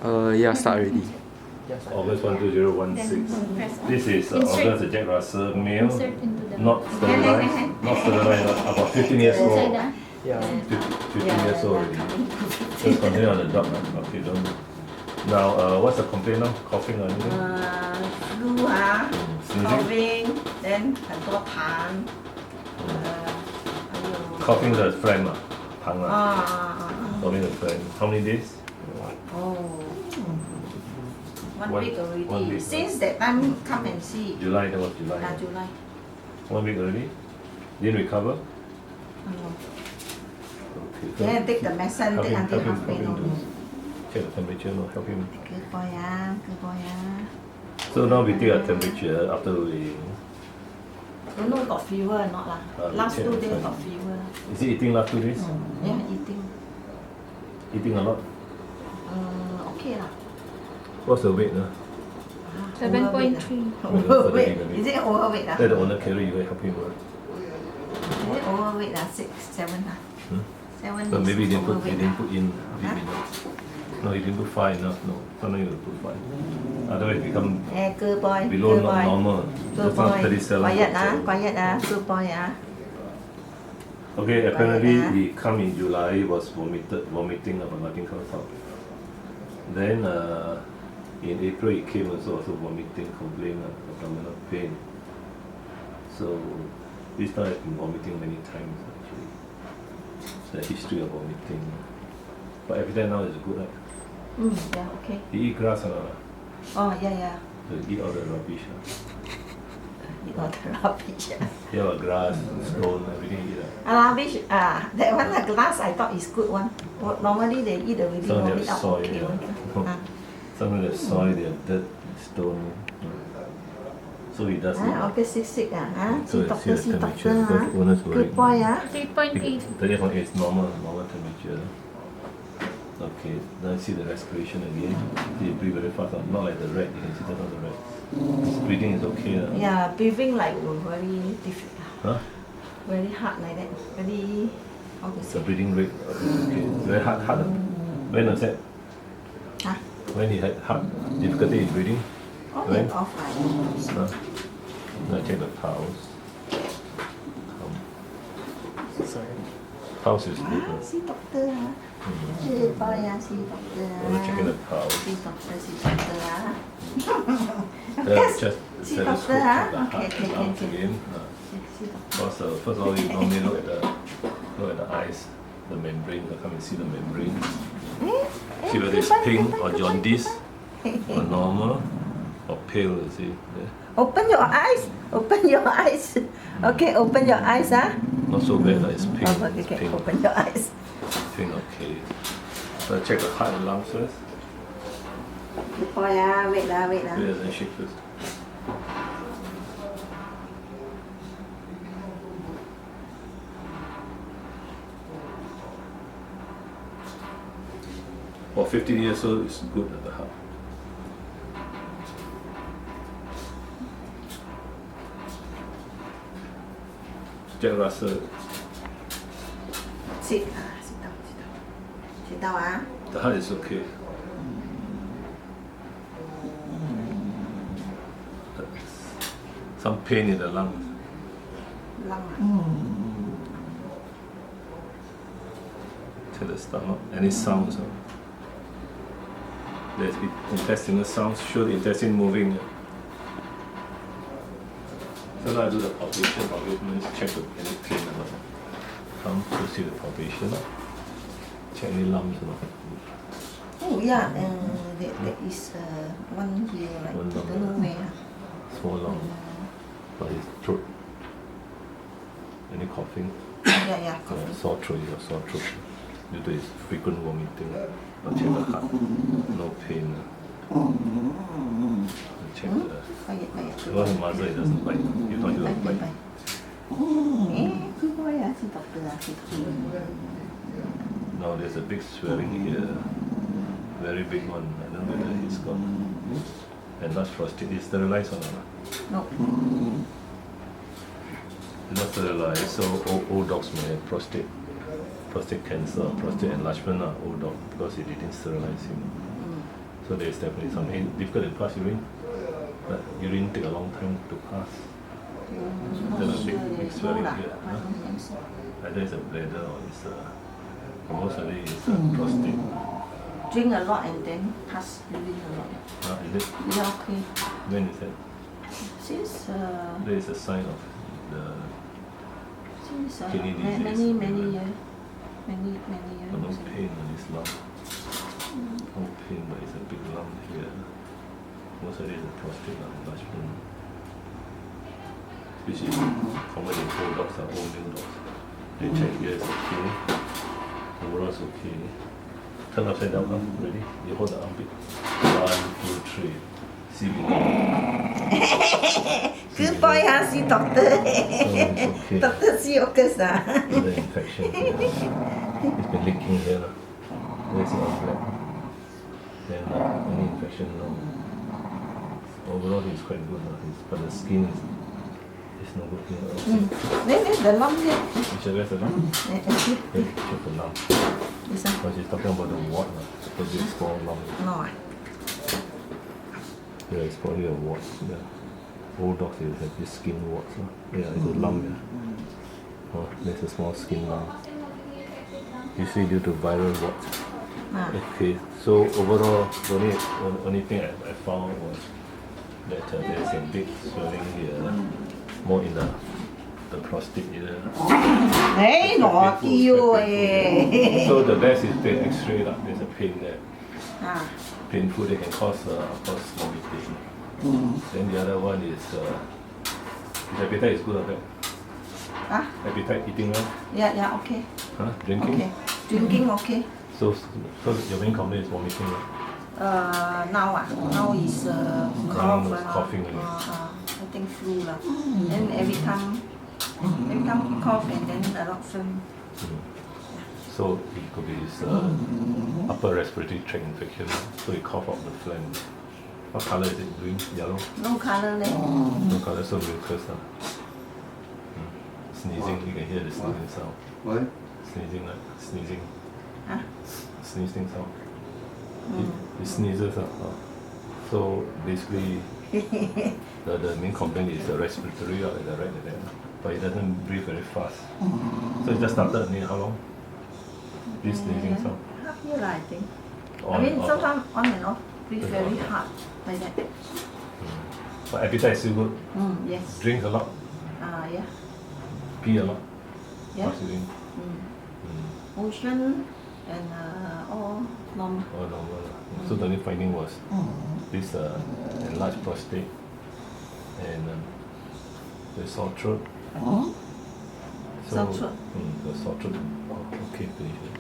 Yeah, start already. August 12016. This is August Jack Russell male, not sterilized, about 15 years old. Yeah. 15 years old already. Just continue on the dog. Okay, don't. Now, what's the complaint now? Coughing or anything? Flu Sneezing? coughing, then 很多痰，Coughing the phlegm, tongue. 啊 Coughing the phlegm. How many days? Oh, one week already. One week. Since that time come and see. July, that was July. July. 1 week already? Didn't recover? Okay. Then take the medicine, take until halfway. Check the temperature, no, help him. Good boy, good boy. So now we take a temperature after we. Don't know got fever or not lah. Last check 2 the days phone. got fever. Is he eating last 2 days? Yeah, eating. Eating a lot? Okay lah. What's the weight? 7.3. Overweight. Is it overweight Let the owner carry you and help him. Is it overweight 6, 7 7 So maybe he didn't put overweight in deep enough. No, he didn't put 5 enough. No, sometimes you put 5. Otherwise it become good boy. below Good boy. normal. Good That's not boy. 37. Quiet Good boy Okay, apparently he come in July, was vomiting but nothing comes out. Then in April he came also vomiting, complain abdominal pain. So this time has been vomiting many times actually. The history of vomiting. But everything now is good, right? Yeah, okay. He eat grass or not? Oh, yeah. So he eat all the rubbish. You got the rubbish. Yeah, grass, stone, everything he eat. Rubbish, that one, the glass, I thought is good one. Normally they eat already, Some vomit have out soil, okay one. Some of the soil, they have dirt, stone. So he does it. August 6, see So doctor, see the temperature, because owners worried. Good boy, 3.8. 38.8 is normal temperature. Okay, now see the respiration again. He breathe very fast, not like the rat. You can see that's not the rat. His breathing is okay. Yeah, breathing like very difficult. Huh? Very hard like that. Very, how to The say? breathing rate is okay. Very hard. When was that? Huh? When he had hard difficulty in breathing? On When? and off like. Huh? Now check the pulse. Sorry. Pulse is good. See doctor, Good boy, see doctor. We're checking the pulse. See doctor, Just see telescope doctor, check the Okay, heart, the lungs again. See doctor. First of all, you normally look at the eyes, the membrane. You come and see the membrane. See whether it's pink or jaundice, or normal, or pale. You see. Yeah. Open your eyes. Okay, open your eyes, Not so bad. It's pink. Okay, It's pink. open your eyes. Pink. Okay. So check the heart and lungs first. Good boy, wait lah. Wait, then shake first. For 15 years old, it's good at the heart. Jack Russell, Sit down, the heart is okay. Some pain in the lungs. Check the stomach. Any sounds? There's intestinal sounds. Show the intestine moving. So now I do the palpation. Palpation is check the any pain or not. Come to see the palpation. Check any lumps or not. Oh yeah, there is one here, like, One lump. don't know where. Small lump. But his throat. Any coughing? Yeah, coffee. Sore throat, due to his frequent vomiting. But check the heart, no pain. Check the. Quiet. Because the muzzle it doesn't bite. If not, he will bite. Good boy, see doctor. Now there's a big swelling here, very big one. I don't know whether he's got enlarged prostate. Is sterilized or not? No. It's not sterilized, so old dogs may have prostate cancer, prostate enlargement, old dog, because he didn't sterilize him. So there's definitely something difficult to pass urine. But urine take a long time to pass. Then a big swelling here. Huh? Either it's a bladder or it's most of it is prostate. Drink a lot and then pass urine a lot. Is it? Yeah, okay. When is that? Since There is a sign of the kidney disease. many years. Many But no years. pain on this lump. No pain, but it's a big lump here. Most of it is a prostate enlargement. Which is common in old dogs or old male dogs. They check here it's okay. Overall it's okay. Turn upside down, ready? You hold the armpit. 1, 2, 3. See Good boy, see doctor. okay. Doctor see August. The infection here. It's been leaking here. There's an outlet. Then any infection, no. Overall it's quite good, but the skin is no good here. Then the lump here. Where's the lump? Check the lump. This one. But she's talking about the wart, the big small lump. No. Yeah, it's probably a wart. Yeah. Old dogs they have this skin warts. Yeah, it's a lump. Yeah. Oh, there's a small skin lump. Usually due to viral warts. Okay, so overall, the only thing I found was that there's a big swelling here, more in the prostate area. Hey, naughty you eh. So the best is take X-ray. There's a pain there. Painful, they can cause, of course, vomiting. Then the other one is appetite is good or bad? Appetite, eating well? Yeah, okay. Huh? Drinking? Okay. Drinking okay. So your main complaint is vomiting, right? Now is Now is coughing. I think flu lah. And every time he cough and then a lot of phlegm. So it could be his upper respiratory tract infection. So he cough out the phlegm. What color is it? Green? Yellow? No color leh. No color, so mucus. Sneezing, you can hear the sneezing sound. What? Sneezing, like sneezing. Sneezing sound. Mm. He sneezes. So basically, the main complaint is the respiratory like the right there. But he doesn't breathe very fast. So it just started how long? This sneezing sound. Half year lah, I think. On, I mean, off. sometimes on and off, breathe very hard like that. But appetite is still good. Yes. Drink a lot. Yeah. Pee a lot. Yeah. What's he doing? Motion and all normal. All normal. So the only finding was this enlarged prostate and the sore throat. Sore throat. The sore throat. Oh, okay, finish it.